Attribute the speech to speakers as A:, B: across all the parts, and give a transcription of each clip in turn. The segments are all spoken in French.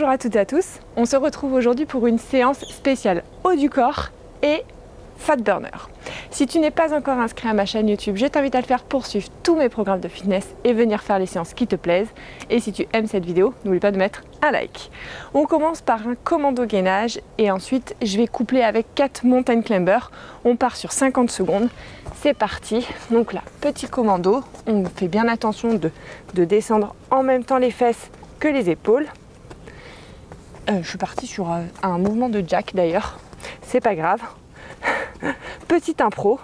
A: Bonjour à toutes et à tous, on se retrouve aujourd'hui pour une séance spéciale haut du corps et fat burner. Si tu n'es pas encore inscrit à ma chaîne YouTube, je t'invite à le faire pour suivre tous mes programmes de fitness et venir faire les séances qui te plaisent. Et si tu aimes cette vidéo, n'oublie pas de mettre un like. On commence par un commando gainage et ensuite je vais coupler avec 4 mountain climbers. On part sur 50 secondes. C'est parti. Donc là, petit commando, on fait bien attention de descendre en même temps les fesses que les épaules. Je suis partie sur un mouvement de jack d'ailleurs, c'est pas grave. Petite impro.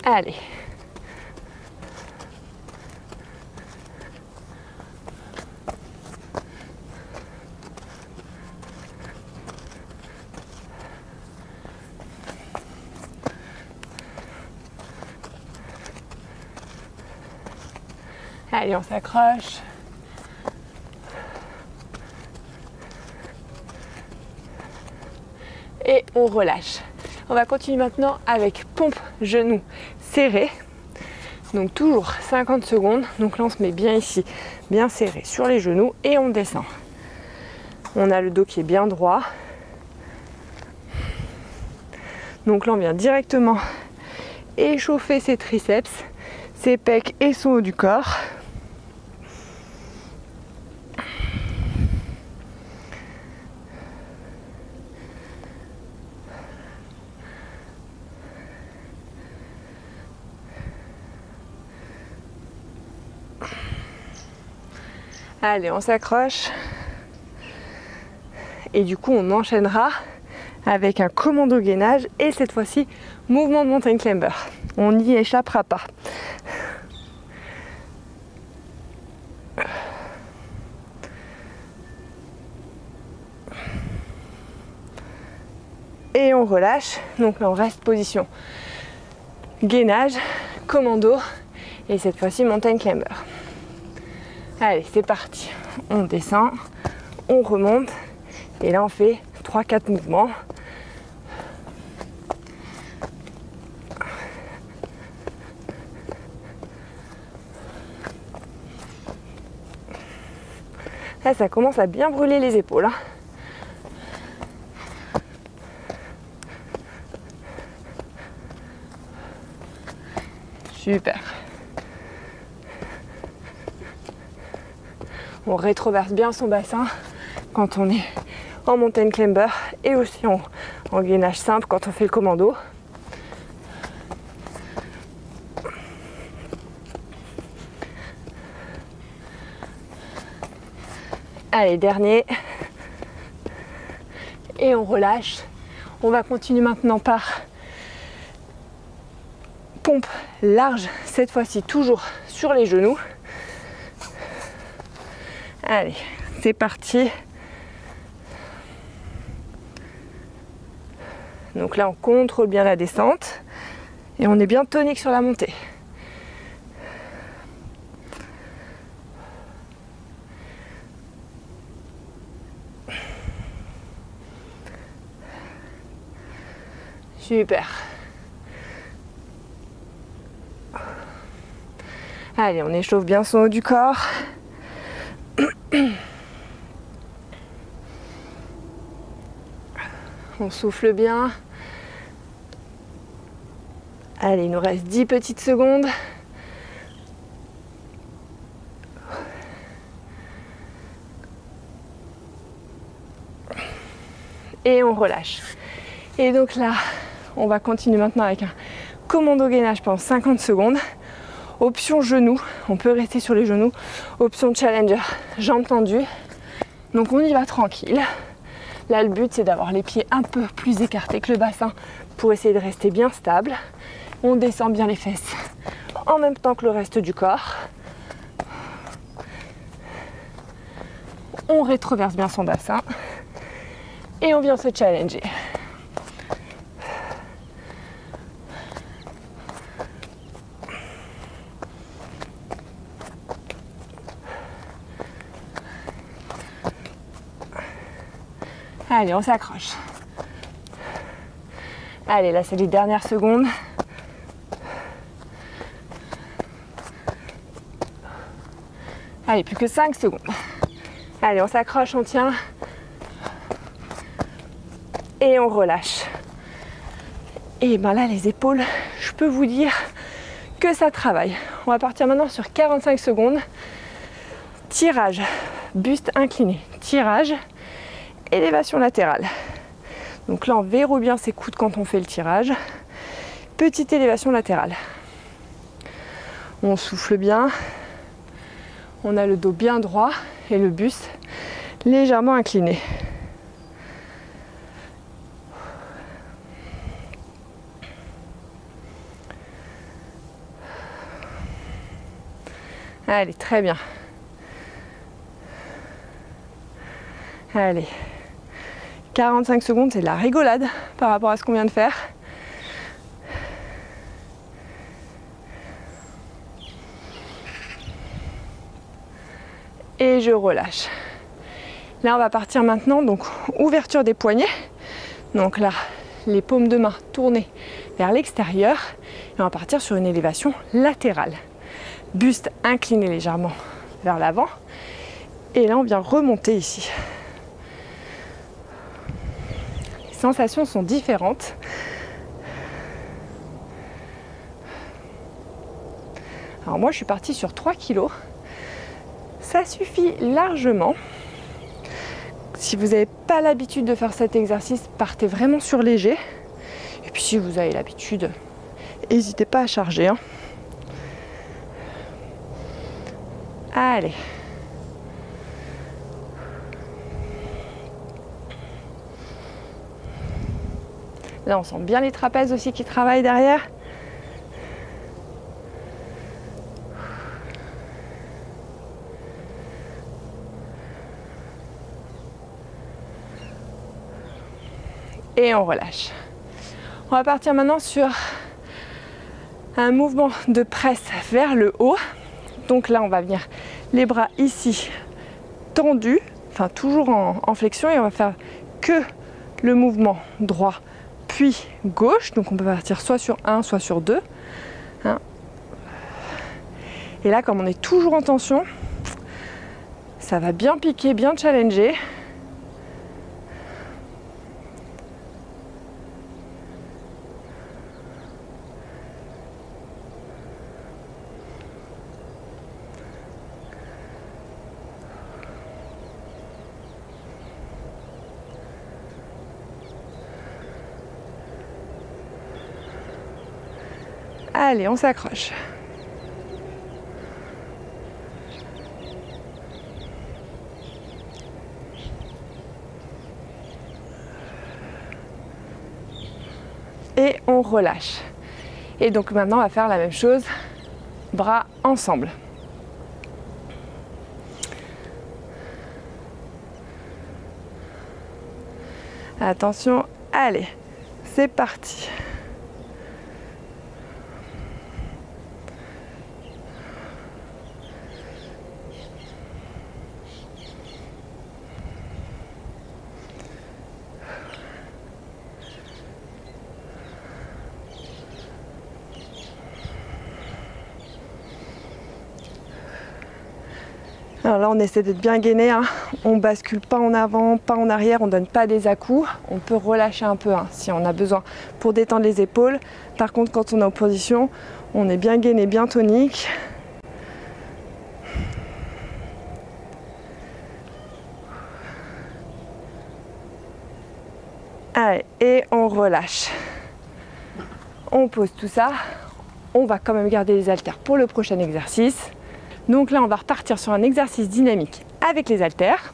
A: Allez. Allez, on s'accroche. Et on relâche. On va continuer maintenant avec pompe genoux serrés. Donc toujours 50 secondes. Donc là, on se met bien ici, bien serré sur les genoux et on descend. On a le dos qui est bien droit. Donc là, on vient directement échauffer ses triceps, ses pecs et son haut du corps. Allez, on s'accroche. Et du coup, on enchaînera avec un commando gainage et cette fois-ci, mouvement de mountain climber. On n'y échappera pas. Et on relâche. Donc là, on reste position gainage, commando et cette fois-ci, mountain climber. Allez, c'est parti. On descend, on remonte et là on fait 3-4 mouvements. Là, ça commence à bien brûler les épaules. Super. On rétroverse bien son bassin quand on est en mountain climber et aussi en gainage simple quand on fait le commando. Allez, dernier. Et on relâche. On va continuer maintenant par pompe large, cette fois-ci toujours sur les genoux. Allez, c'est parti. Donc là, on contrôle bien la descente et on est bien tonique sur la montée. Super. Allez, on échauffe bien son haut du corps. On souffle bien. Allez, il nous reste 10 petites secondes. Et on relâche. Et donc là, on va continuer maintenant avec un commando gainage pendant 50 secondes. Option genoux, on peut rester sur les genoux. Option challenger, jambes tendues. Donc on y va tranquille. Là, le but, c'est d'avoir les pieds un peu plus écartés que le bassin pour essayer de rester bien stable. On descend bien les fesses en même temps que le reste du corps. On rétroverse bien son bassin et on vient se challenger. Allez, on s'accroche. Allez, là c'est les dernières secondes. Allez, plus que 5 secondes. Allez, on s'accroche, on tient. Et on relâche. Et ben là, les épaules, je peux vous dire que ça travaille. On va partir maintenant sur 45 secondes. Tirage, buste incliné, tirage, élévation latérale. Donc là, on verrouille bien ses coudes quand on fait le tirage. Petite élévation latérale. On souffle bien. On a le dos bien droit et le buste légèrement incliné. Allez, très bien. Allez. 45 secondes, c'est de la rigolade par rapport à ce qu'on vient de faire. Et je relâche. Là, on va partir maintenant, donc ouverture des poignets. Donc là, les paumes de main tournées vers l'extérieur. Et on va partir sur une élévation latérale. Buste incliné légèrement vers l'avant. Et là, on vient remonter ici. Les sensations sont différentes. Alors moi, je suis partie sur 3 kg. Ça suffit largement. Si vous n'avez pas l'habitude de faire cet exercice, partez vraiment sur léger. Et puis si vous avez l'habitude, n'hésitez pas à charger. Hein. Allez. Là, on sent bien les trapèzes aussi qui travaillent derrière. Et on relâche. On va partir maintenant sur un mouvement de presse vers le haut. Donc là, on va venir les bras ici tendus, enfin toujours en flexion, et on va faire que le mouvement droit puis gauche. Donc on peut partir soit sur 1, soit sur 2. Hein. Et là, comme on est toujours en tension, ça va bien piquer, bien challenger. Allez, on s'accroche. Et on relâche. Et donc maintenant, on va faire la même chose, bras ensemble. Attention, allez, c'est parti. Alors là, on essaie d'être bien gainé, hein. On bascule pas en avant, pas en arrière, on donne pas des à-coups. On peut relâcher un peu hein, si on a besoin pour détendre les épaules. Par contre, quand on est en position, on est bien gainé, bien tonique. Allez, et on relâche. On pose tout ça. On va quand même garder les haltères pour le prochain exercice. Donc là, on va repartir sur un exercice dynamique avec les haltères.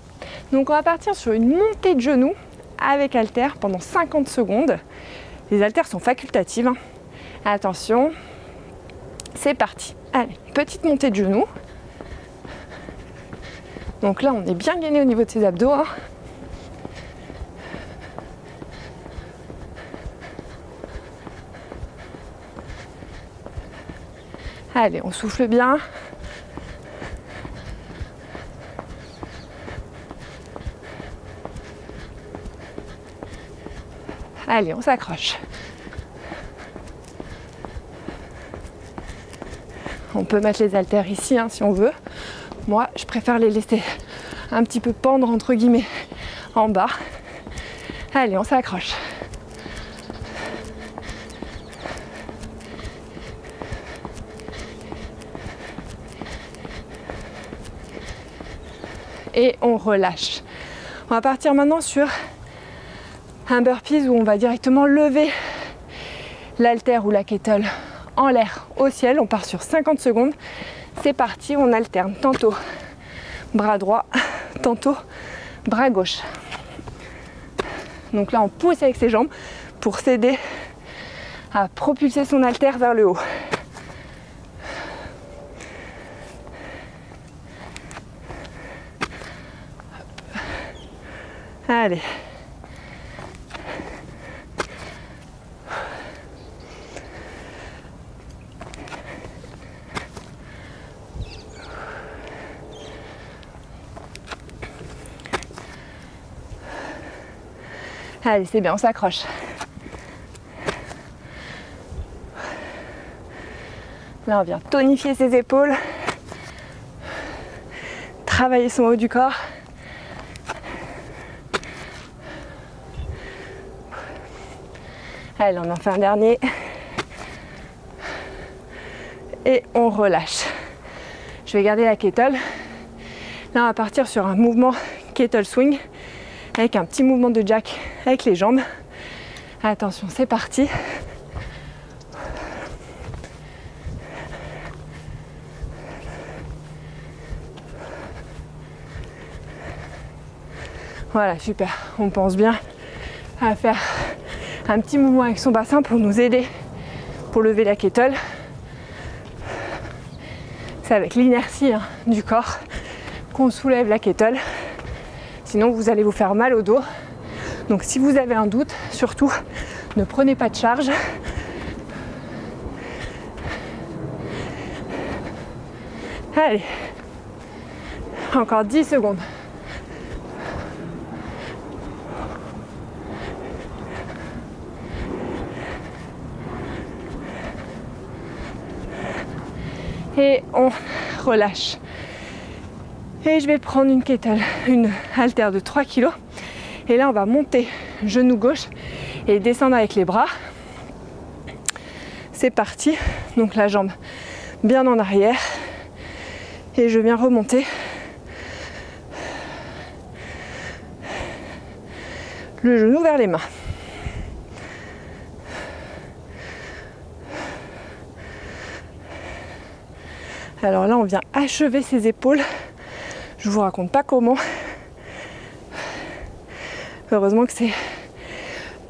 A: Donc on va partir sur une montée de genoux avec haltères pendant 50 secondes. Les haltères sont facultatives. Hein. Attention, c'est parti. Allez, petite montée de genoux. Donc là, on est bien gainé au niveau de ses abdos. Hein. Allez, on souffle bien. Allez, on s'accroche. peut mettre les haltères ici hein, si on veut. Moi, je préfère les laisser un petit peu pendre entre guillemets en bas. Allez, on s'accroche. Et on relâche. On va partir maintenant sur un burpees où on va directement lever l'haltère ou la kettle en l'air au ciel. On part sur 50 secondes. C'est parti, on alterne tantôt bras droit, tantôt bras gauche. Donc là on pousse avec ses jambes pour s'aider à propulser son haltère vers le haut. Allez. Allez, c'est bien, on s'accroche. Là, on vient tonifier ses épaules, travailler son haut du corps. Allez, on en fait un dernier. Et on relâche. Je vais garder la kettle. Là, on va partir sur un mouvement kettle swing avec un petit mouvement de jack avec les jambes. Attention, c'est parti. Voilà, super. On pense bien à faire un petit mouvement avec son bassin pour nous aider pour lever la kettle. C'est avec l'inertie hein, du corps qu'on soulève la kettle. Sinon vous allez vous faire mal au dos. Donc si vous avez un doute, surtout ne prenez pas de charge. Allez, encore 10 secondes. Et on relâche. Et je vais prendre une kettle, une haltère de 3 kg. Et là, on va monter genou gauche et descendre avec les bras. C'est parti. Donc la jambe bien en arrière. Et je viens remonter. Le genou vers les mains. Alors là, on vient achever ses épaules. Je vous raconte pas comment. Heureusement que c'est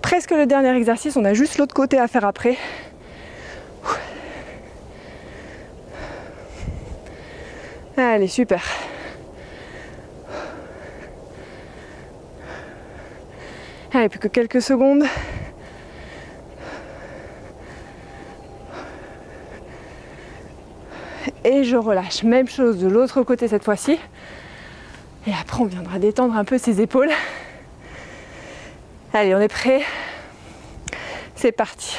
A: presque le dernier exercice. On a juste l'autre côté à faire après. Allez, super. Allez, plus que quelques secondes. Et je relâche. Même chose de l'autre côté cette fois-ci. Et après, on viendra détendre un peu ses épaules. Allez, on est prêt. C'est parti.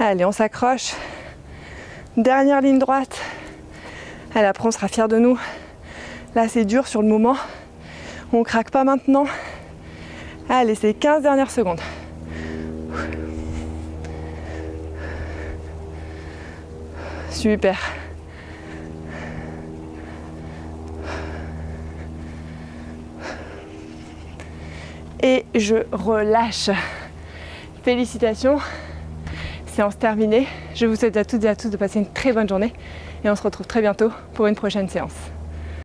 A: Allez, on s'accroche. Dernière ligne droite. Allez, après, on sera fiers de nous. Là, c'est dur sur le moment. On craque pas maintenant. Allez, c'est 15 dernières secondes. Super. Et je relâche. Félicitations. Séance terminée. Je vous souhaite à toutes et à tous de passer une très bonne journée et on se retrouve très bientôt pour une prochaine séance.